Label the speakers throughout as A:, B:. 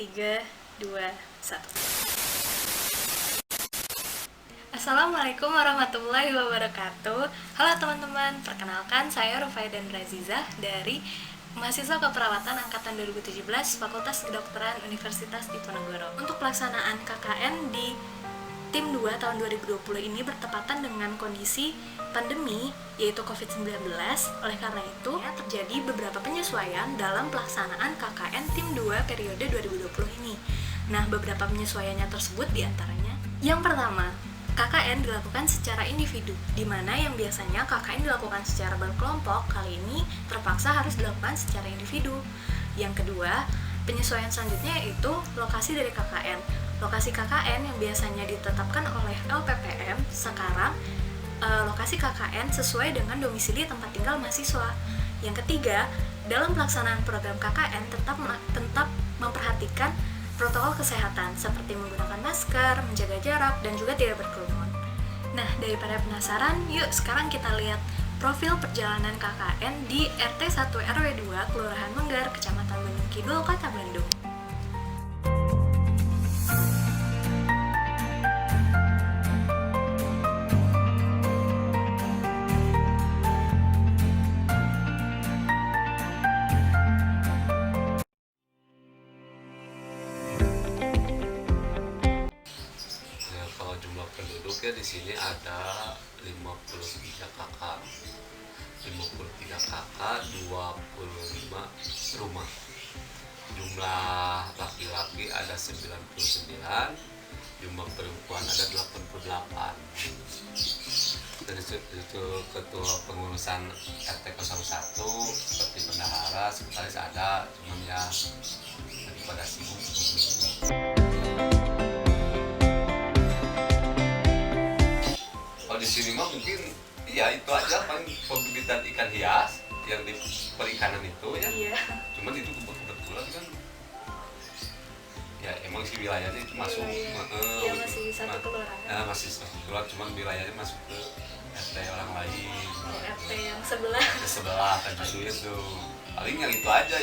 A: 3, 2, 1. Assalamualaikum warahmatullahi wabarakatuh. Halo teman-teman, perkenalkan saya Rufai dan Razizah dari mahasiswa keperawatan angkatan 2017 Fakultas Kedokteran Universitas Diponegoro. Untuk pelaksanaan KKN di Tim 2 tahun 2020 ini bertepatan dengan kondisi pandemi yaitu COVID-19. Oleh karena itu, terjadi beberapa penyesuaian dalam pelaksanaan KKN Tim 2 periode 2020 ini. Nah, beberapa penyesuaiannya tersebut diantaranya: yang pertama, KKN dilakukan secara individu, di mana yang biasanya KKN dilakukan secara berkelompok, kali ini terpaksa harus dilakukan secara individu. Yang kedua, penyesuaian selanjutnya yaitu lokasi dari KKN. Lokasi KKN yang biasanya ditetapkan oleh LPPM, sekarang lokasi KKN sesuai dengan domisili tempat tinggal mahasiswa. Yang ketiga, dalam pelaksanaan program KKN tetap memperhatikan protokol kesehatan seperti menggunakan masker, menjaga jarak, dan juga tidak berkerumun. Nah, daripada penasaran, yuk sekarang kita lihat profil perjalanan KKN di RT 1 RW 2 Kelurahan Menggar, Kecamatan Bandung Kidul, Kota Bandung.
B: Kalau jumlah penduduknya di sini ada 53 kakak, 25 rumah. Jumlah laki-laki ada 99, jumlah perempuan ada 88. Dan itu ketua pengurusan RT 01 seperti bendahara, sekretaris ada, cuman ya daripada sibuk. Di sini mah mungkin ya itu aja, paling pembibitan ikan hias yang di perikanan itu ya. Iya. Cuman itu kebetulan kan ya emang sih wilayahnya itu masuk.
A: Iya, masih satu kelurahan.
B: Masih satu kelurahan, cuman wilayahnya masuk ke RT orang lain.
A: RT yang sebelah.
B: Sebelah kan justru itu. Paling yang itu aja,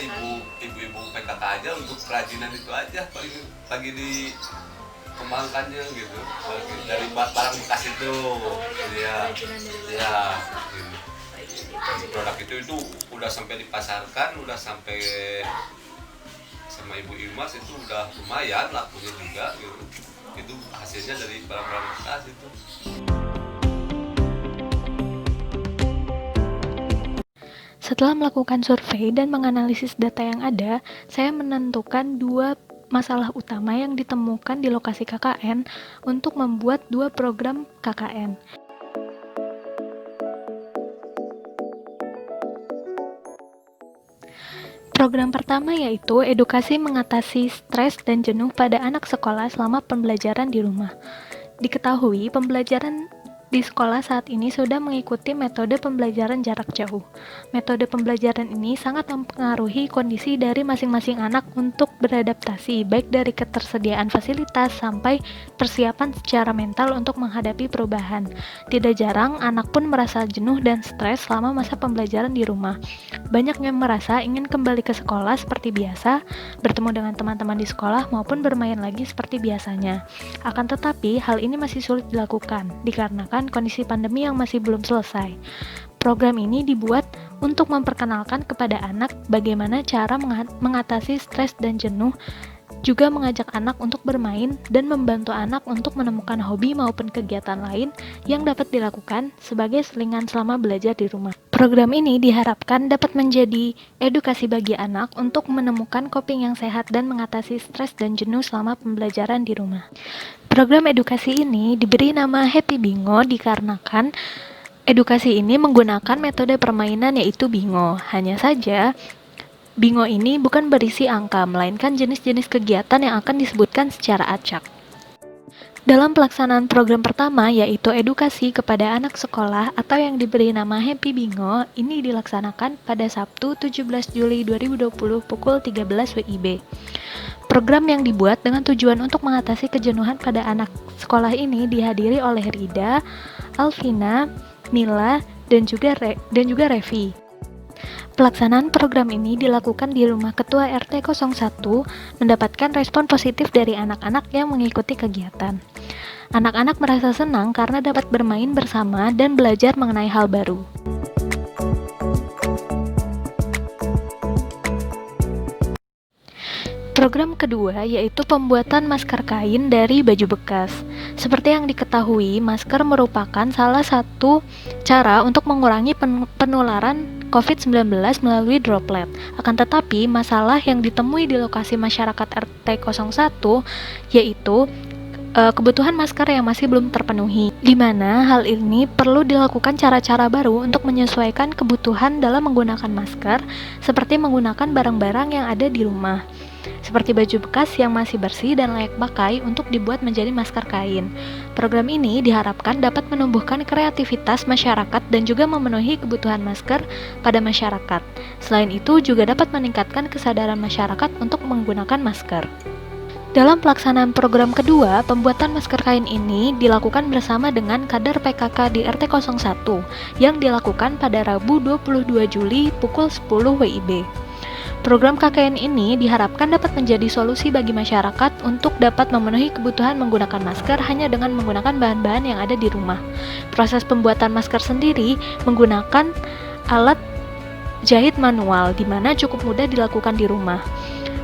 B: ibu-ibu PKK aja untuk kerajinan itu aja paling lagi di kembangkannya gitu, dari barang bekas itu, ya, gitu. Produk itu udah sampai dipasarkan, udah sampai sama ibu Imas itu udah lumayan lakunya juga, gitu. Itu hasilnya dari barang-barang bekas itu.
C: Setelah melakukan survei dan menganalisis data yang ada, saya menentukan dua masalah utama yang ditemukan di lokasi KKN untuk membuat dua program KKN. Program pertama yaitu edukasi mengatasi stres dan jenuh pada anak sekolah selama pembelajaran di rumah. Diketahui, pembelajaran di sekolah saat ini sudah mengikuti metode pembelajaran jarak jauh. Metode pembelajaran ini sangat mempengaruhi kondisi dari masing-masing anak untuk beradaptasi, baik dari ketersediaan fasilitas sampai persiapan secara mental untuk menghadapi perubahan. Tidak jarang, anak pun merasa jenuh dan stres selama masa pembelajaran di rumah. Banyak yang merasa ingin kembali ke sekolah seperti biasa, bertemu dengan teman-teman di sekolah maupun bermain lagi seperti biasanya. Akan tetapi, hal ini masih sulit dilakukan, dikarenakan kondisi pandemi yang masih belum selesai. Program ini dibuat untuk memperkenalkan kepada anak bagaimana cara mengatasi stres dan jenuh, juga mengajak anak untuk bermain dan membantu anak untuk menemukan hobi maupun kegiatan lain yang dapat dilakukan sebagai selingan selama belajar di rumah. Program ini diharapkan dapat menjadi edukasi bagi anak untuk menemukan coping yang sehat dan mengatasi stres dan jenuh selama pembelajaran di rumah. Program edukasi ini diberi nama Happy Bingo dikarenakan edukasi ini menggunakan metode permainan yaitu bingo. Hanya saja, bingo ini bukan berisi angka, melainkan jenis-jenis kegiatan yang akan disebutkan secara acak. Dalam pelaksanaan program pertama yaitu edukasi kepada anak sekolah atau yang diberi nama Happy Bingo, ini dilaksanakan pada Sabtu 17 Juli 2020 pukul 13 WIB. Program yang dibuat dengan tujuan untuk mengatasi kejenuhan pada anak sekolah ini dihadiri oleh Rida, Alvina, Mila, dan juga Revi. Pelaksanaan program ini dilakukan di rumah Ketua RT 01, mendapatkan respon positif dari anak-anak yang mengikuti kegiatan. Anak-anak merasa senang karena dapat bermain bersama dan belajar mengenai hal baru. Program kedua yaitu pembuatan masker kain dari baju bekas. Seperti yang diketahui, masker merupakan salah satu cara untuk mengurangi penularan COVID-19 melalui droplet. Akan tetapi, masalah yang ditemui di lokasi masyarakat RT 01 yaitu kebutuhan masker yang masih belum terpenuhi, di mana hal ini perlu dilakukan cara-cara baru untuk menyesuaikan kebutuhan dalam menggunakan masker, seperti menggunakan barang-barang yang ada di rumah, seperti baju bekas yang masih bersih dan layak pakai untuk dibuat menjadi masker kain. Program ini diharapkan dapat menumbuhkan kreativitas masyarakat dan juga memenuhi kebutuhan masker pada masyarakat. Selain itu, juga dapat meningkatkan kesadaran masyarakat untuk menggunakan masker. Dalam pelaksanaan program kedua, pembuatan masker kain ini dilakukan bersama dengan kader PKK di RT 01 yang dilakukan pada Rabu 22 Juli pukul 10 WIB. Program KKN ini diharapkan dapat menjadi solusi bagi masyarakat untuk dapat memenuhi kebutuhan menggunakan masker hanya dengan menggunakan bahan-bahan yang ada di rumah. Proses pembuatan masker sendiri menggunakan alat jahit manual, di mana cukup mudah dilakukan di rumah.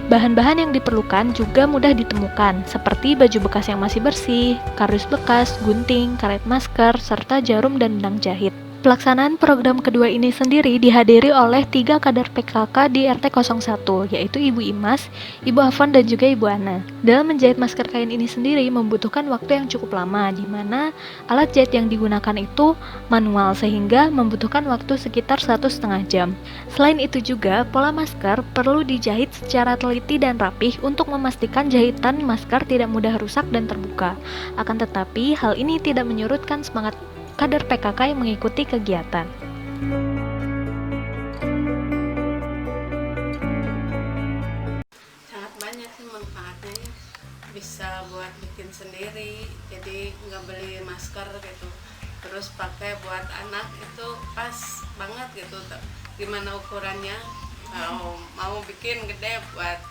C: Bahan-bahan yang diperlukan juga mudah ditemukan, seperti baju bekas yang masih bersih, kardus bekas, gunting, karet masker, serta jarum dan benang jahit. Pelaksanaan program kedua ini sendiri dihadiri oleh 3 kader PKK di RT 01, yaitu Ibu Imas, Ibu Afon, dan juga Ibu Ana. Dalam menjahit masker kain ini sendiri membutuhkan waktu yang cukup lama, di mana alat jahit yang digunakan itu manual, sehingga membutuhkan waktu sekitar 1,5 jam. Selain itu juga, pola masker perlu dijahit secara teliti dan rapih untuk memastikan jahitan masker tidak mudah rusak dan terbuka. Akan tetapi, hal ini tidak menyurutkan semangat kader PKK yang mengikuti kegiatan.
D: Sangat banyak sih manfaatnya ya. Bisa buat bikin sendiri, jadi nggak beli masker gitu. Terus pakai buat anak itu pas banget gitu. Gimana ukurannya? Kalau mau bikin gede buat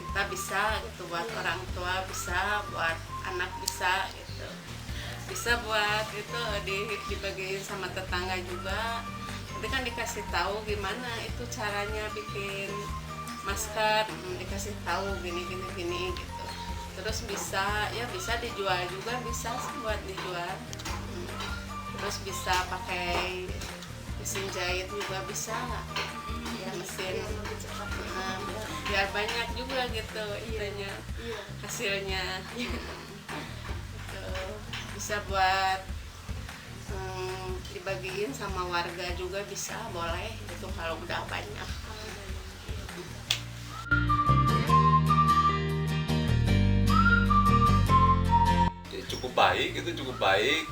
D: kita bisa gitu, buat orang tua bisa, buat anak bisa gitu. Bisa buat itu dibagiin sama tetangga juga. Nanti kan dikasih tahu gimana itu caranya bikin masker, dikasih tahu gini gitu. Terus bisa dijual juga, bisa sih buat dijual. Terus bisa pakai mesin jahit juga bisa, ya mesin biar banyak juga gitu itunya hasilnya. Bisa buat dibagiin sama warga juga bisa, boleh itu kalau udah banyak.
B: Cukup baik,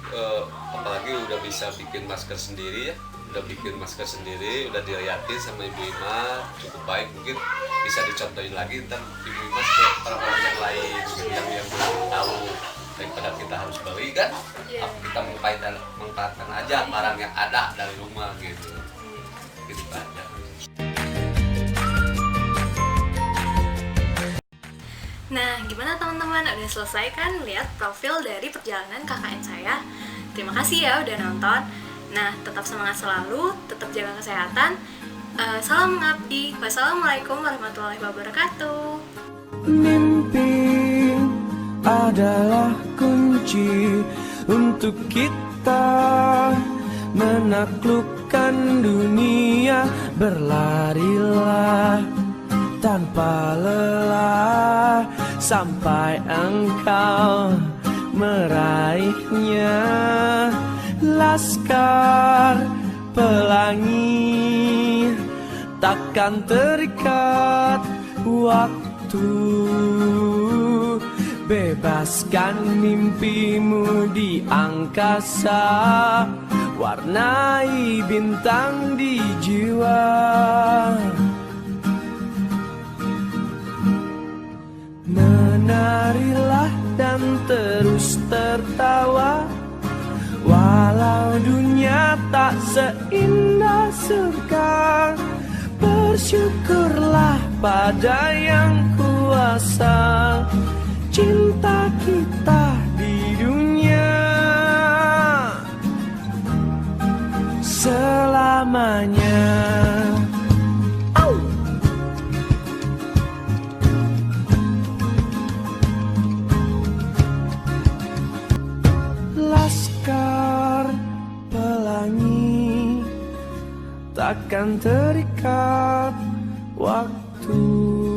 B: apalagi udah bisa bikin masker sendiri ya, udah dilihatin sama Ibu Ima, cukup baik. Mungkin bisa dicontohin lagi ntar Ibu Ima ke orang-orang yang lain yang belum tahu, daripada kita harus beli kan, kita manfaatkan aja barang yang ada dari rumah gitu aja.
A: Nah, gimana teman-teman? Udah selesai kan lihat profil dari perjalanan KKN saya? Terima kasih ya udah nonton. Nah, tetap semangat selalu, tetap jaga kesehatan. Salam mengabdi. Wassalamualaikum warahmatullahi wabarakatuh.
E: Mimpi adalah kunci untuk kita menaklukkan dunia. Berlarilah tanpa lelah sampai engkau meraihnya. Laskar pelangi takkan terikat waktu. Bebaskan mimpimu di angkasa, warnai bintang di jiwa. Menarilah dan terus tertawa, walau dunia tak seindah surga. Bersyukurlah pada yang kuasa, cinta kita di dunia selamanya. Laskar pelangi takkan terikat waktu.